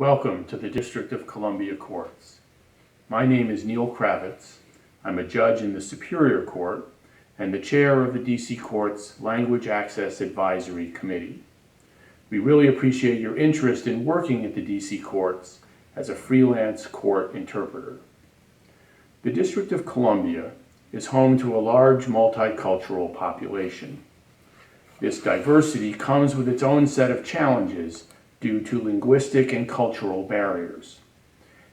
Welcome to the District of Columbia Courts. My name is Neal Kravitz. I'm a judge in the Superior Court and the chair of the DC Court's Language Access Advisory Committee. We really appreciate your interest in working at the DC Courts as a freelance court interpreter. The District of Columbia is home to a large multicultural population. This diversity comes with its own set of challenges due to linguistic and cultural barriers.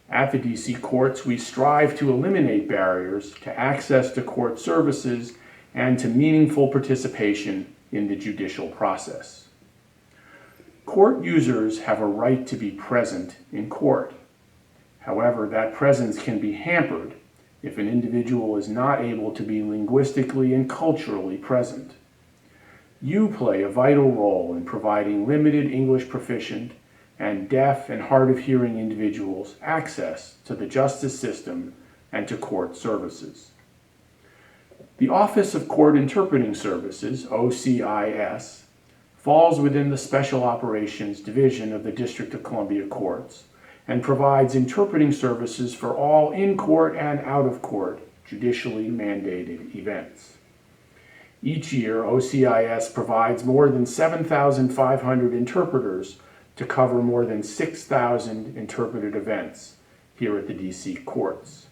At the DC Courts, we strive to eliminate barriers to access to court services and to meaningful participation in the judicial process. Court users have a right to be present in court. However, that presence can be hampered if an individual is not able to be linguistically and culturally present. You play a vital role in providing limited English proficient and deaf and hard of hearing individuals access to the justice system and to court services. The Office of Court Interpreting Services, OCIS, falls within the Special Operations Division of the District of Columbia Courts and provides interpreting services for all in-court and out-of-court judicially mandated events. Each year, OCIS provides more than 7,500 interpreters to cover more than 6,000 interpreted events here at the DC Courts.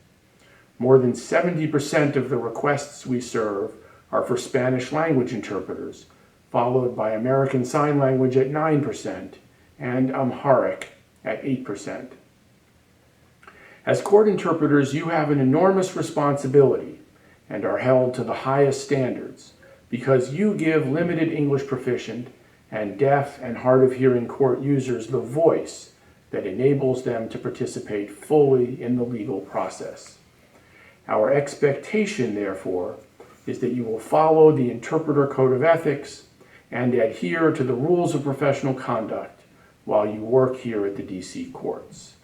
More than 70% of the requests we serve are for Spanish language interpreters, followed by American Sign Language at 9% and Amharic at 8%. As court interpreters, you have an enormous responsibility and are held to the highest standards because you give limited English proficient and deaf and hard of hearing court users the voice that enables them to participate fully in the legal process. Our expectation, therefore, is that you will follow the Interpreter Code of Ethics and adhere to the rules of professional conduct while you work here at the DC Courts.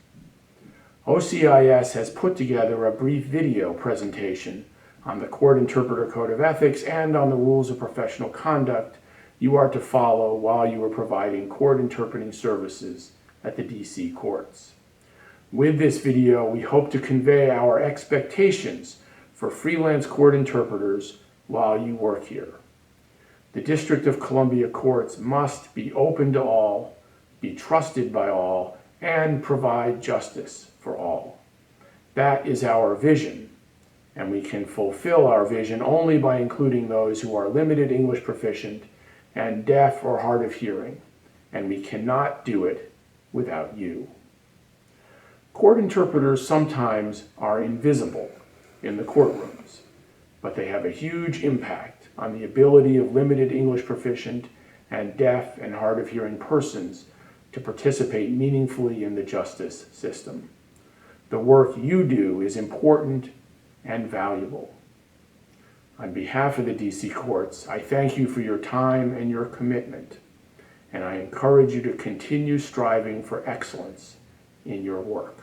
OCIS has put together a brief video presentation on the Court Interpreter Code of Ethics and on the rules of professional conduct you are to follow while you are providing court interpreting services at the DC Courts. With this video, we hope to convey our expectations for freelance court interpreters while you work here. The District of Columbia Courts must be open to all, be trusted by all, and provide justice for all. That is our vision. And we can fulfill our vision only by including those who are limited English proficient and deaf or hard of hearing, and we cannot do it without you. Court interpreters sometimes are invisible in the courtrooms, but they have a huge impact on the ability of limited English proficient and deaf and hard of hearing persons to participate meaningfully in the justice system. The work you do is important and valuable. On behalf of the DC Courts, I thank you for your time and your commitment, and I encourage you to continue striving for excellence in your work.